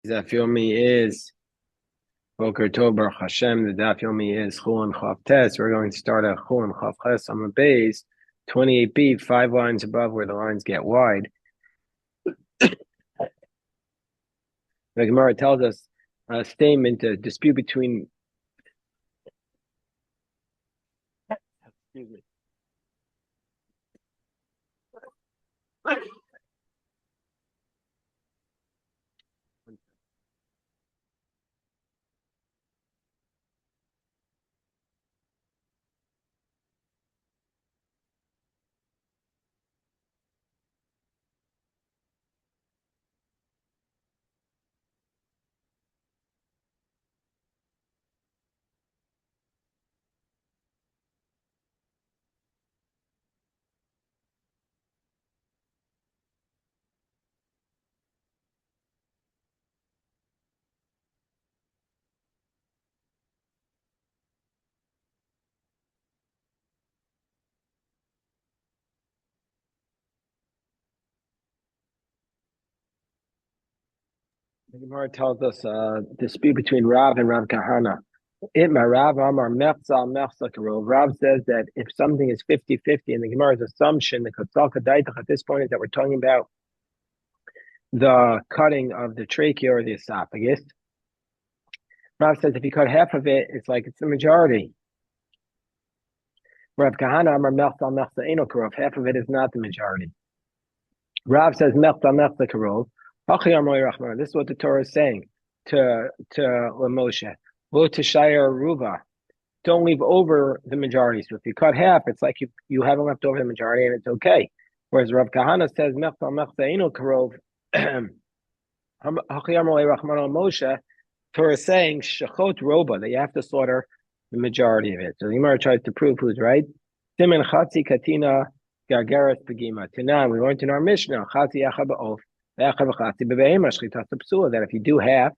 Daf Yomi is Boker Tov Baruch Hashem. The Daf Yomi is Chullin Chav Tes. We're going to start at Chullin Chav Ches on the base, 28b, 5 lines above where the lines get wide. The Gemara tells us a statement, a dispute between. Excuse me. The Gemara tells us a dispute between Rav and Rav Kahana. Rav Amar Mechza Mechza Karov. Rav says that if something is 50-50, and the Gemara's assumption, the Katzal Kadaitach at this point is that we're talking about the cutting of the trachea or the esophagus. Rav says if you cut half of it, it's like it's the majority. Rav Kahana Amar Mechza Mechza Eno Karov. Half of it is not the majority. Rav says Mechza Mechza Karov. This is what the Torah is saying to Moshe. Lo tishayir ruva. Don't leave over the majority. So if you cut half, it's like you haven't left over the majority, and it's okay. Whereas Rav Kahana says Mechza Mechza Eno Karov. Moshe, Torah is saying shachot roba, that you have to slaughter the majority of it. So the Gemara tries to prove who's right. Siman chatzi katina gargaras pegima. Tanan, we learned in our Mishnah chatzi yacha ba'of, yacha b'chatzi b'be'ema shchitas psula, that if you do half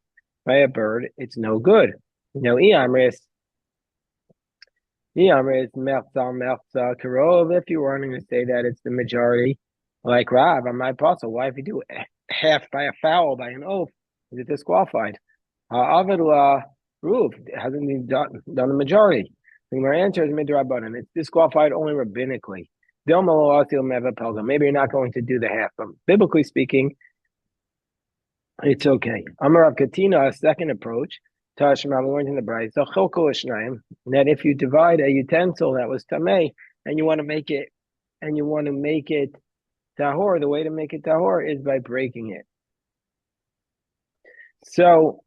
by a bird, it's no good. Iamris mechza mechza karov. If you were going to say that it's the majority, like Rav, on my apostle, why if you do half by a fowl, by an oath, is it disqualified? Avidla Roof hasn't been done the majority. My answer is midrabanan. It's disqualified only rabbinically. Maybe you're not going to do the half, but biblically speaking, it's okay. Amarav Katina, a second approach. Tashma, we learned in the Bride. So that if you divide a utensil that was tamei and you want to make it tahor, the way to make it tahor is by breaking it. So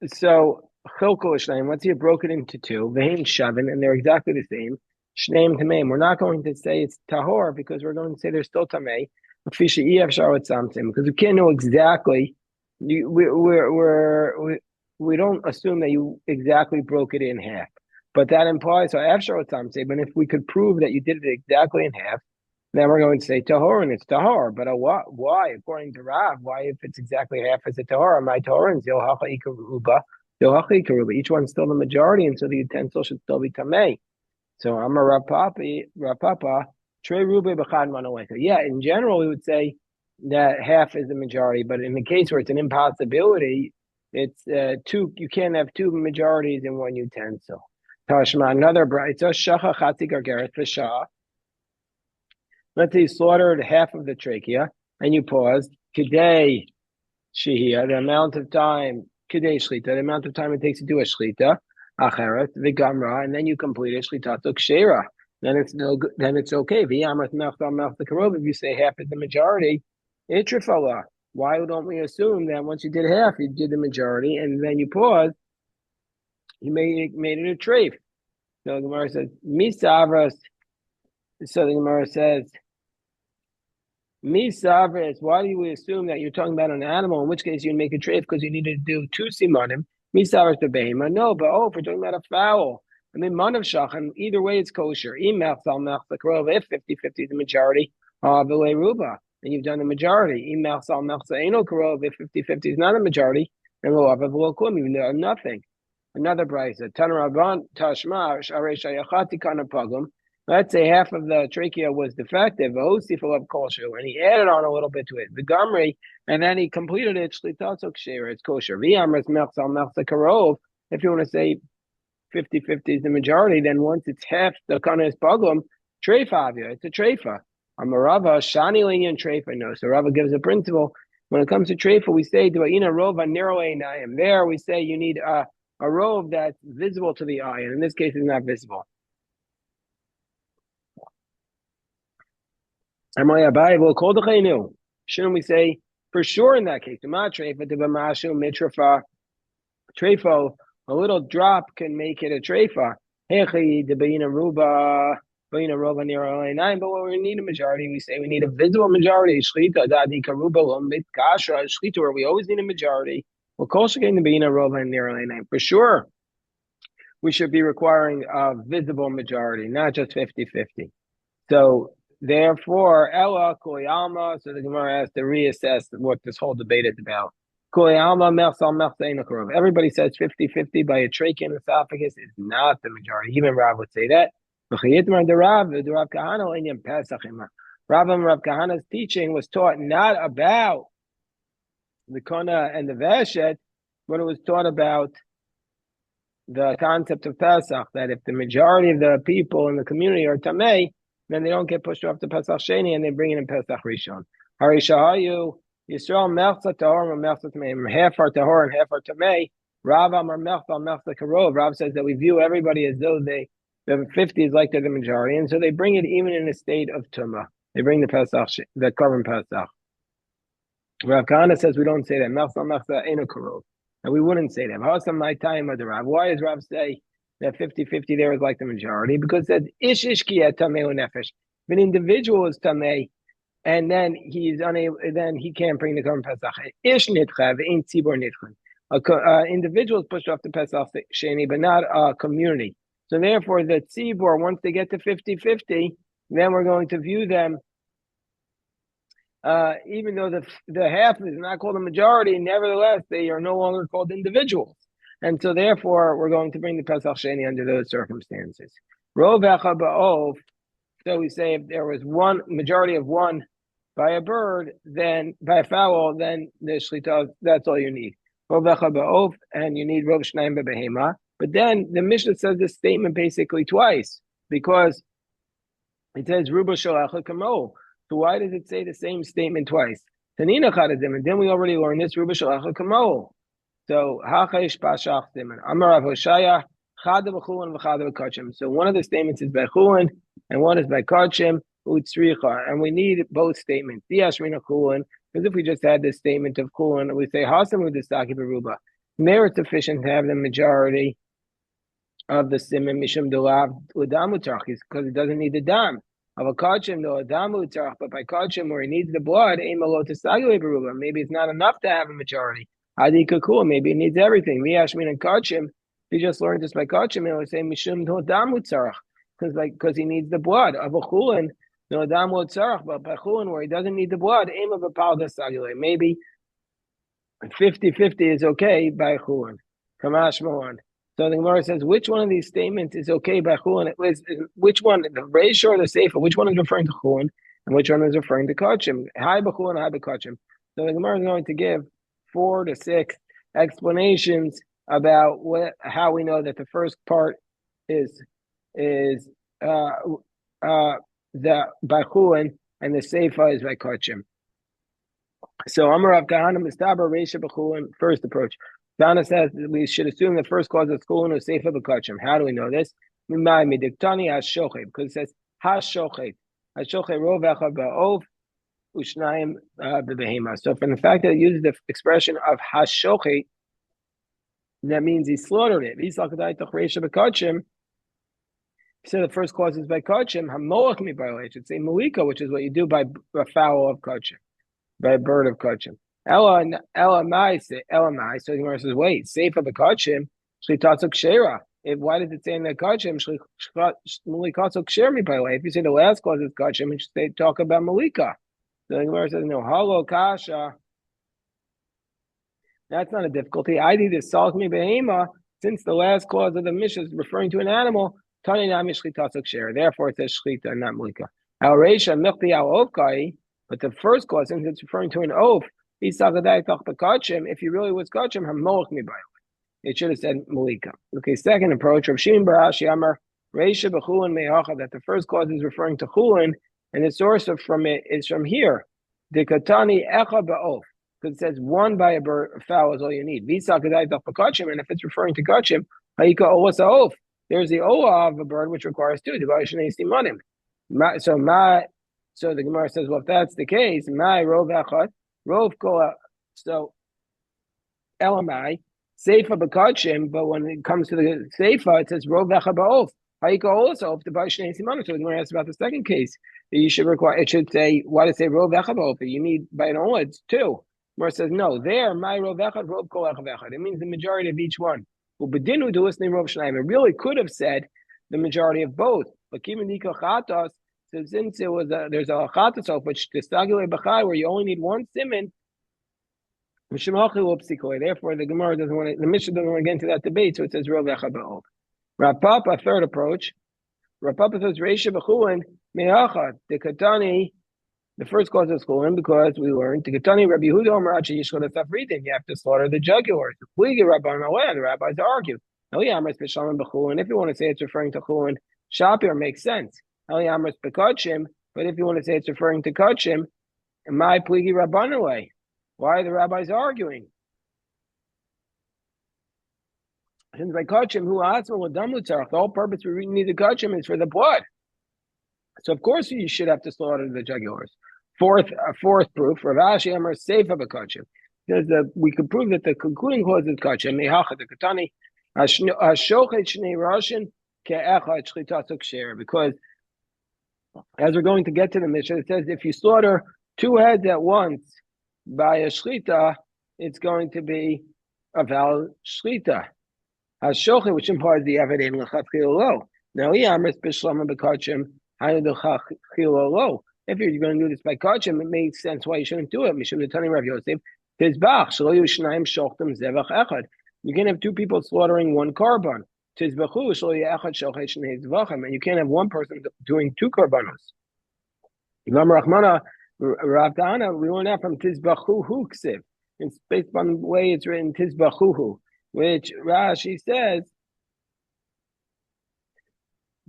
chilkol shneim. Once you've broken into two, vein shavin, and they're exactly the same. Shneim tameim. We're not going to say it's tahor because we're going to say they're still tamei. Because we can't know exactly. We don't assume that you exactly broke it in half, but that implies so after But if we could prove that you did it exactly in half, then we're going to say tahor, and it's tahor. But why? According to Rav, why if it's exactly half is it tahor? My tahor and each one's still the majority, and so the utensil should still be tamei. So I'm a Rapapa. Yeah, in general, we would say that half is the majority, but in the case where it's an impossibility, it's two. You can't have two majorities in one utensil. Tashma, another brayta, shacha chati gargeret v'shah. Let's say you slaughtered half of the trachea and you paused. Kidei shihia, the amount of time. Kidei shlita, the amount of time it takes to do a shlita. Acheret v'gamra, and then you complete a shlita kshera. Then it's no good. Then it's okay. If you say half is the majority, itrifala. Why don't we assume that once you did half, you did the majority, and then you paused, you made it a treif? So the Gemara says, misavras. So the Gemara says, misavras. Why do we assume that you're talking about an animal? In which case, you'd make a treif because you needed to do two simanim. Misavras the behema. No, but if we're talking about a fowl. I mean, manav shachan, either way it's kosher. If 50-50 is the majority, ruba, and you've done the majority. If 50-50 is not a majority, then you've done nothing. Another brayso. Tanaraban tashma sharei shayachati kana pagum. let's say half of the trachea was defective, and he added on a little bit to it, the gumri, and then he completed it, it's kosher. If you want to say 50-50 is the majority, then once it's half the kana is bagum, treifa, it's a treifa. Amarava, shani lenyan treifa, no. So Rava gives a principle. When it comes to treifa, we say, Dva'ina rova narrow einayim. There we say you need a rove that's visible to the eye, and in this case it's not visible. Shouldn't we say for sure in that case? Trefo, a little drop can make it a trefa. But what we need a majority, we say we need a visible majority. Where we always need a majority. For sure, we should be requiring a visible majority, not just 50-50. So therefore, Ella Koyalma, so the Gemara has to reassess what this whole debate is about. Everybody says 50-50 by a trachea and esophagus is not the majority. Even Rav would say that. Rav and Rav Kahana's teaching was taught not about the Kona and the Veshet, but it was taught about the concept of Pesach, that if the majority of the people in the community are Tamei, then they don't get pushed off to Pesach Sheni and they bring it in Pesach Rishon. Harishahayu, Yisrael Melchza Tahor and Melchza Tamei, half are Tahor and half are Tamei. Rav Amar Melchza Melchza Karov. Rav says that we view everybody as though the 50 is like they're the majority, and so they bring it even in a state of Tumah. They bring the Pesach, the Korban Pesach. Rav Kahana says we don't say that. Melchza Melchza Eno Karov. And we wouldn't say that. Why does Rav say that 50-50 there is like the majority? Because that ish ishkiya tamei nefesh. If an individual is tamei, and then he's unable, then he can't bring the Korban Pesach. Ish nitchav in tzibor nitchav. Individual is pushed off the Pesach sheni, but not a community. So therefore, the tzibor, once they get to 50-50, then we're going to view them. Even though the half is not called a majority, nevertheless, they are no longer called individuals. And so therefore, we're going to bring the Pesach Sheni under those circumstances. So we say if there was one majority of one by a bird, then by a fowl, then the Shlita, that's all you need. And you need Rov Shnayim Bebehema. But then the Mishnah says this statement basically twice, because it says Ruba Shalach Kamo. So why does it say the same statement twice? Tanina Chadazim, and then we already learned this Ruba Shalacha Kamo. So Hachayish Pashachtim and Amar Hoshaya Chada B'Chulin v'Chada B'Kachim. So one of the statements is by Chulin and one is by Kachim Utzricha, and we need both statements. Diashmina Chulin, because if we just had this statement of Chulin, we say Hasam Udistaki Beruba. There it's sufficient to have the majority of the Simon Mishum Dulav Udamutarchis, because it doesn't need the dam. Of a kachim, no adamu tzarach, but by kachim where he needs the blood, maybe it's not enough to have a majority. Adi kakul, maybe it needs everything. V'yashmin and kachim, if he just learned this by kachim, it would say mishum no adamu tzarach, because he needs the blood. Of a chulin, no adamu tzarach, but by chulin where he doesn't need the blood, aim of a palda sagule. Maybe 50-50 is okay by chulin. Kamash mohan. So the Gemara says, which one of these statements is okay by Chulin? Which one, the Reisha or the Seifa, which one is referring to Chulin and which one is referring to Kachim? Hi b'Chulin, hi b'Kachim. So the Gemara is going to give 4 to 6 explanations about how we know that the first part is the by Chulin and the Seifa is by Kachim. So Amar Rav Kahana Mistaber Reisha b'Chulin, first approach. Dana says we should assume the first cause of school is Seifa b'Kachim. How do we know this? Because it says Hashochet. Hashochet rovecha ba'ov ushnayim b'behema. So from the fact that it uses the expression of Hashochet, that means he slaughtered it. So the first cause is by Kachim. Hamoach mi by it should say Malika, which is what you do by a fowl of Kachim, by a bird of Kachim. Elamai. So the Gemara says, wait, Seifa b'Kachim, Shlitatzuk Shera. Why does it say in the Kachim, Shlitatzuk Shera by way? If you say the last cause is Kachim, it should talk about Malika. So the Gemara says, no, Halo Kasha. That's not a difficulty. I need to salt me behema, since the last clause of the Mishnah is referring to an animal. Tani nami shchita share. Therefore, it says shchita, not mulika. Al reisha milchti al ofkai. But the first clause, since it's referring to an oath, if he really was kachim, hamoch mi. It should have said mulika. Okay, second approach, Rav Shimon bar Ashi Amar reisha b'chulin me'acha, that the first clause is referring to chulin, and the source of from it is from here. The katani echa ba'of. Because it says one by a bird, a fowl is all you need. And if it's referring to kachim, there's the oah of a bird which requires two. So the Gemara says, well, if that's the case, my rov echad, rov kola. So elamai seifa b'kachim, but when it comes to the seifa, it says rov echad ba'of. Hayika also if the b'shnei simanim. So the Gemara asks about the second case. You should require. It should say why does it say rov echad ba'of? You need by an olah, it's two. Where it says no, there my rov echad rov kol echad. It means the majority of each one. Well, bedinu do listening rov shnayim. It really could have said the majority of both. But kimenika chatas. So since it was there's a chatas of which the stagile b'chai where you only need one siman. Therefore, the Gemara doesn't want to. The Mishnah doesn't want to get into that debate. So it says rov echad ba'of. Rav Papa, third approach. Rav Papa says reisha b'chulin me'achad the katani. The first cause is chulin because we learned the Ketani Rabbi Yehuda Omer Achi Yishchot Safritin. You have to slaughter the jugulars. We get Rabbi Malay, the rabbis argue. Eliyamris b'shalom b'chulin. If you want to say it's referring to chulin, shapir makes sense. Eliyamris b'kachim. But if you want to say it's referring to kachim, my pligi rabbanaway. Why are the rabbis arguing? Since by kachim, who atzma l'dam l'tzarach, the whole purpose we need the kachim is for the blood. So of course you should have to slaughter the jugulars. Fourth proof, Rav Ashi Amar Seifa b'kachim. We could prove that the concluding clause is kachim. Mehacha the katani hashochet shnei rashin ke'echad shchitatuk share. Because as we're going to get to the Mishnah, it says if you slaughter two heads at once by a shchita, it's going to be a valid shchita. Hashochet, which implies the evidence l'chatchil lo. Now he amris b'shlama b'kachim. If you're going to do this by kachim, it makes sense why you shouldn't do it. You can't have two people slaughtering one korban. And you can't have one person doing two korbanos. We learn that from Tizbachuhu ksiv. It's based on the way it's written Tizbachuhu, which Rashi says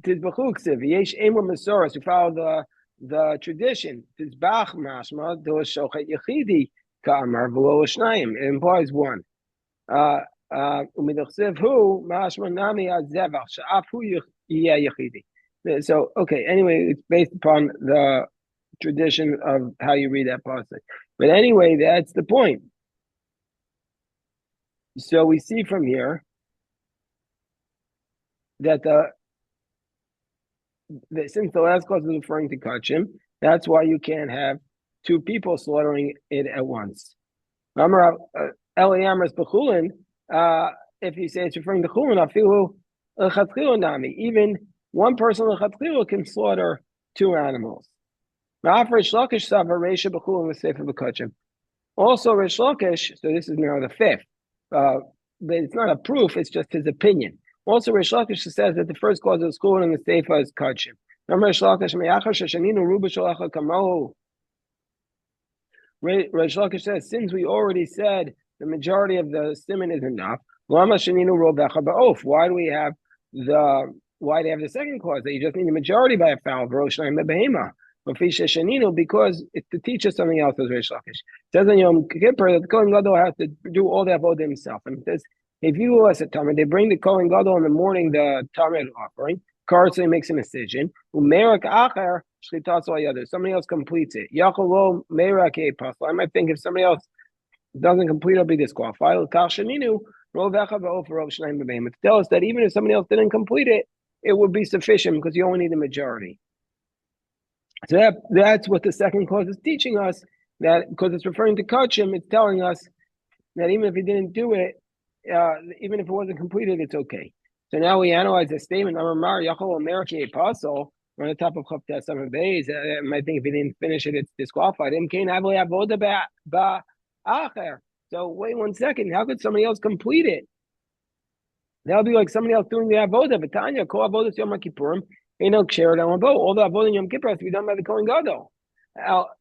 Tizbachu ksiv yesh emor mesoras who follow the tradition. Tizbach mashma do shochet yechidi ka'amar v'lo shnayim. It implies one. Umidachsev hu mashma nami azevach sha'af hu yeh yechidi. So okay. Anyway, it's based upon the tradition of how you read that pasuk. But anyway, that's the point. So we see from here that since the last clause is referring to kachim, that's why you can't have two people slaughtering it at once. If you say it's referring to chulin, even one person can slaughter two animals. Also, Rish Lakish, so this is now the fifth, but it's not a proof, it's just his opinion. Also, Rish Lakish says that the first clause of school and the seifa is kachim. Rish Lakish says, since we already said the majority of the siman is enough, why do we have the second clause that you just need the majority by a fowl? Because it's to teach us something else, as Rish Lakish. It says in Yom Kippur that the Kohen Gadol has to do all the avodah himself. And it says, if you ask a Talmud, they bring the Kohen Gadol in the morning, the Talmud offering. Kartzli makes an incision. Somebody else completes it. I might think if somebody else doesn't complete, it'll be disqualified. To tell us that even if somebody else didn't complete it, it would be sufficient because you only need the majority. So that's what the second clause is teaching us. That because it's referring to kachim, it's telling us that even if he didn't do it, even if it wasn't completed, it's okay. So now we analyze the statement. Apostle on the top of Chaftes Samar Beis. I might think if he didn't finish it, it's disqualified. So wait 1 second. How could somebody else complete it? That'll be like somebody else doing the avodah. V'tanya, kol avodas Yom Kippurim, ain't no kshered on abo. All the avodah Yom Kippur has to be done by the Kohen Gadol.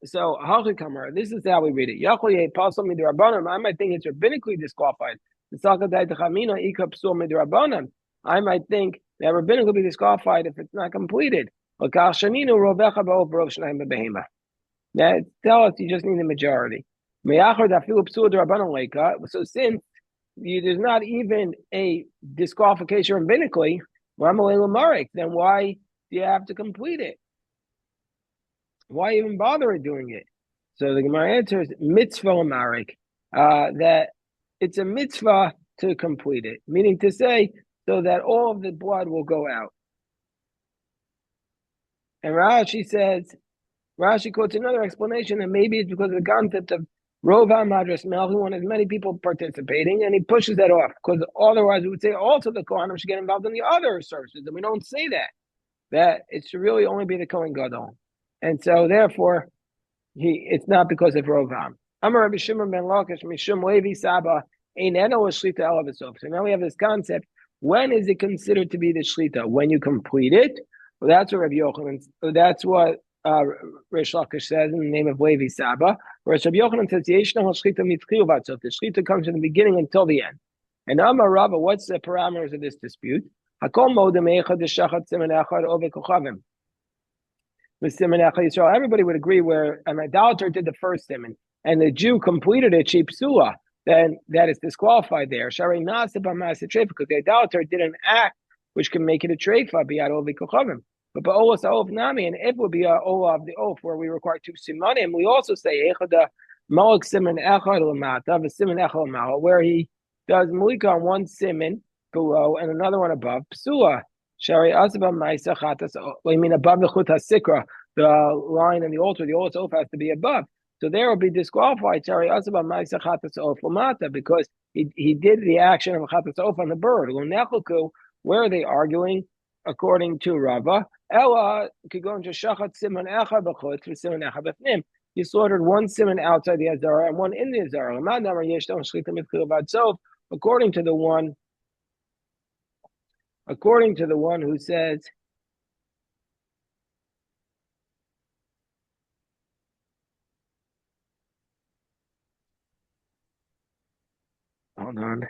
So Halchikamer, this is how we read it. Yachol yeh pasal midrabanan. I might think it's rabbinically disqualified. I might think that rabbinically be disqualified if it's not completed. Now, tell us you just need the majority. So since there's not even a disqualification rabbinically, then why do you have to complete it? Why even bother doing it? So the Gemara answers mitzvah amarik, that it's a mitzvah to complete it, meaning to say so that all of the blood will go out. And Rashi quotes another explanation that maybe it's because of the concept of Rov HaMadras Mel, who want as many people participating, and he pushes that off, because otherwise we would say also the Kohanim should get involved in the other services, and we don't say that it should really only be the Kohen Gadol. And so therefore, it's not because of Rovam. Amar Rabbi Shimon ben Lakish Mishum Levi Saba Eineno Shlita Elavisov. So now we have this concept. When is it considered to be the Shlita? When you complete it? Well, that's what Rabbi Yochanan. That's what Rish Lakish says in the name of Levi Saba. Whereas Rabbi Yochanan says Yeshna Shlita Mitzchiu Vatzov. The Shlita comes from the beginning until the end. And Amar Rava, what's the parameters of this dispute? Hakol Modem Echad Shachat Siman Echad Ove Kochavim. Everybody would agree where an idolater did the first simon and the Jew completed it, Shipsua, then that is disqualified there. Because the idolater did an act which can make it a treifa, but Ba'olas Ha'ov Nami, and it would be a Ola of the oath where we require two simanim. We also say Echada Malak Siman Echad Lamata, the Siman Echad Lamata, where he does Malika on one siman below and another one above, Psua. Shari Asaba Maisa Chatas. I mean, above the Chut HaSikra, the line and the altar oath has to be above. So there will be disqualified. Shari Asaba Maisa Chatas Oaf Lamata, because he did the action of Chatas Oaf on the bird. Where are they arguing? According to Rava, Ella could go into Shachat Siman Echa B'Chutz for Siman Echa B'Fnim. He slaughtered one siman outside the Azara and one in the Azara. According to the one who says, hold on.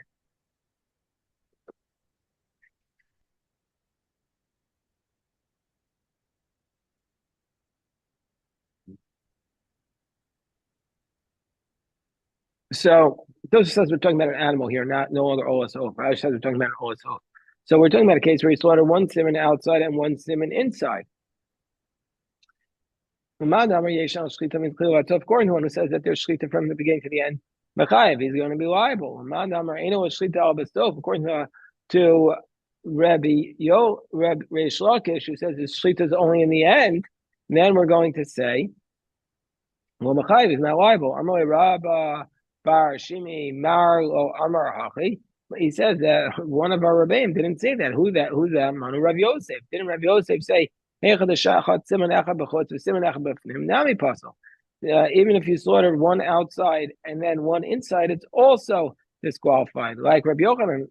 So those says we're talking about an animal here, not no other olas off. I said we're talking about an olas off. So we're talking about a case where he slaughtered one simon outside and one simon inside. According to one who says that there's shlita from the beginning to the end, Mechayev, he's going to be liable. According to Rabbi Reish Lakish, who says his shlita is only in the end, then we're going to say, well, Mechayev is not liable. Amalei Rabba Bar Shimi Mar Lo Amar Hachi. He says that one of our Rebbeim didn't say that. Who's that? Manu Rav Yosef. Didn't Rav Yosef say, even if you slaughtered one outside and then one inside, it's also disqualified. Like Rabbi Yochanan,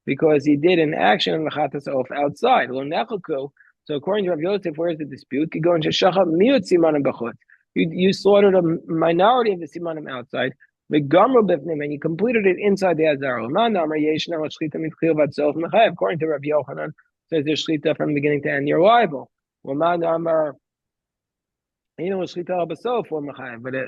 because he did an action in the chatas off outside. So according to Rabbi Yosef, where's the dispute? You go into shachat miut simanim b'chutz. You slaughtered a minority of the simanim outside. And you completed it inside the Azar. According to Rabbi Yochanan, says there's shlita from beginning to end, you're liable. But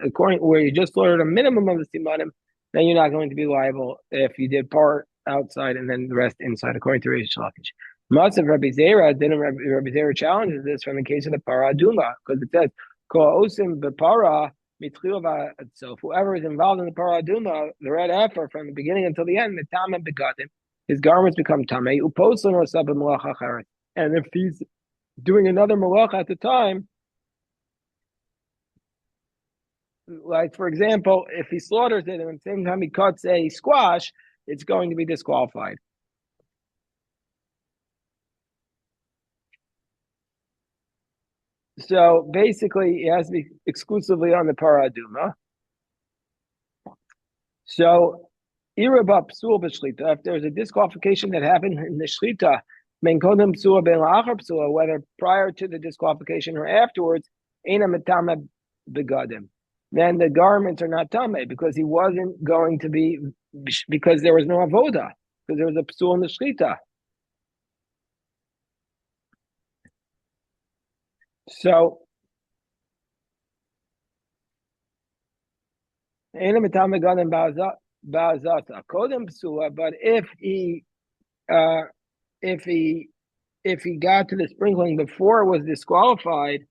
according where you just slaughtered a minimum of the simanim, then you're not going to be liable if you did part outside and then the rest inside, according to Reish Lakish. Most of Rabbi Zera, didn't Rabbi Zera challenges this from the case of the Parah Duma, because it says, so whoever is involved in the Parah Duma, the red heifer from the beginning until the end, the Tamim begatim, his garments become tamei. And if he's doing another malacha at the time, like for example, if he slaughters it and at the same time he cuts a squash, it's going to be disqualified. So basically, it has to be exclusively on the Parah Duma. So Irabah psul b'shlita. If there's a disqualification that happened in the shlita, men kodem psul ben la'achar psul, whether prior to the disqualification or afterwards, ena metame begadim. Then the garments are not tame because he wasn't going to be, because there was no avoda, because there was a psul in the shlita. So, ena metame begadim ba'azata kodem psula. But uh, if he got to the sprinkling before it was disqualified,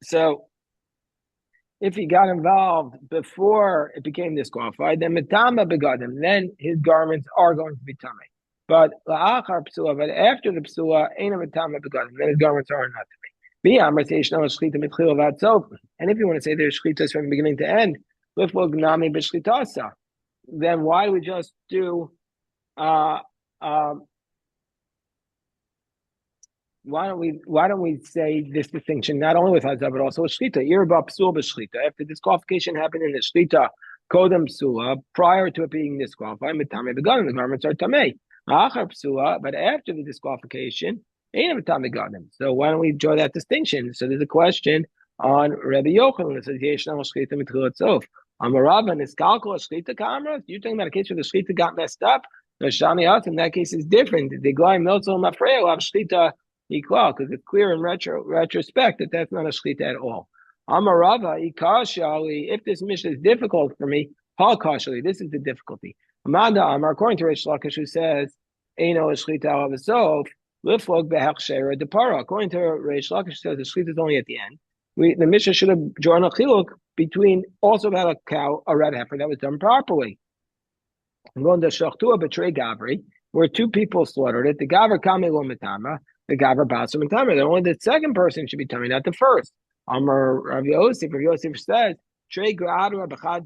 so if he got involved before it became disqualified, then mitama begadim, then his garments are going to be tummy. But la'achar psula, but after the psula, ain't a mitama begadim, then his garments are not tummy. And if you want to say there's shlitas from beginning to end, then why do we just do why don't we say this distinction not only with Hazah but also with Shlita? Irba Psul b'Shlita. After disqualification happened in the Shlita, Kodem Psula, prior to it being disqualified, Mitame Begadim, the garments are Tamei. Achar Psula, but after the disqualification, Ain't Mitame Begadim. So why don't we draw that distinction? So there's a question on Rabbi Yochanan that says Yeshnam Shlita Mitchilat Sof. Amarav and Iskalkol Shlita Kamras. You're talking about a case where the Shlita got messed up. The Shani Hut in that case is different. The guy Miltzol Mafreya will have Shlita equal, because it's clear in retrospect that that's not a shchita at all. Amarava ikashali. If this mission is difficult for me, halkashali. This is the difficulty. Amanda Amar, according to Reish Lakish, who says Eino shchita al v'sof liflog behachshera depara. According to Reish Lakish, says the shchita is only at the end. The mission should have drawn a chiluk between also about a cow, a red heifer that was done properly. I'm going to shachtua betray gavri, where two people slaughtered it. The gaver kame lo mitama. The gaver basar and tamer. Only the second person should be tummy, not the first. Amar Rav Yosef. Rav Yosef says, "Shrei gaver b'chad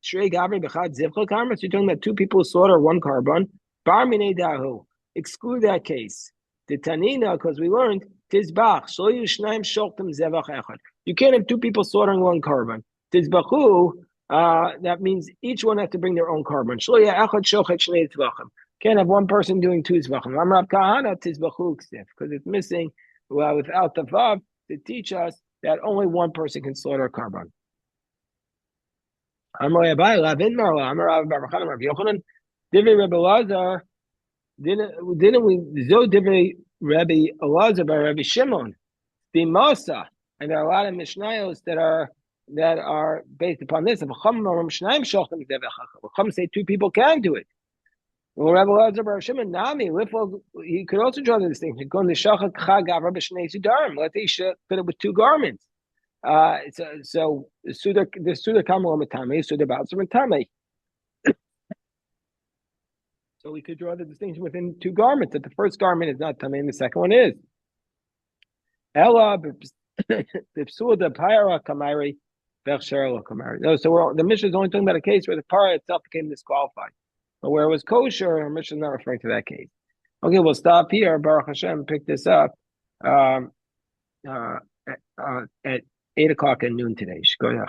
zivchel karma." So you're talking about two people who slaughter one carbon. Bar minei dahu. Exclude that case. The tanina, because we learned tizbach shloyu shnaim shoktem zevach echad. You can't have two people slaughtering one carbon. Tizbachu. That means each one has to bring their own carbon. Shloyu echad shochet shnei tzvachim. Can't have one person doing two zvachim. Amrav kahana tizbachu ksif, because it's missing without the vav to teach us that only one person can slaughter a carbon. Amrav Abai lavin marla Amrav Baruchan Amrav Yochanan Divrei Rebbe Elazar didn't we zo Divrei Rebbe Elazar by Rebbe Shimon Bimasa, and there are a lot of mishnayos that are based upon this. If Chacham say two people can do it. Well, Rabbi Elazar Bar Shimon Nami, he could also draw the distinction. Let's say he fit it with two garments. So the Suda Kamal Matame, Suda Batsar Matame. So we could draw the distinction within two garments, that the first garment is not Tame and the second one is. Ella Bipsuda Pyra Kamari Bechsherla Kamari. No, so the Mishnah is only talking about a case where the para itself became disqualified. But where it was kosher, our mission is not referring to that case. Okay, we'll stop here. Baruch Hashem, pick this up at 8 o'clock at noon today. Shkoyach.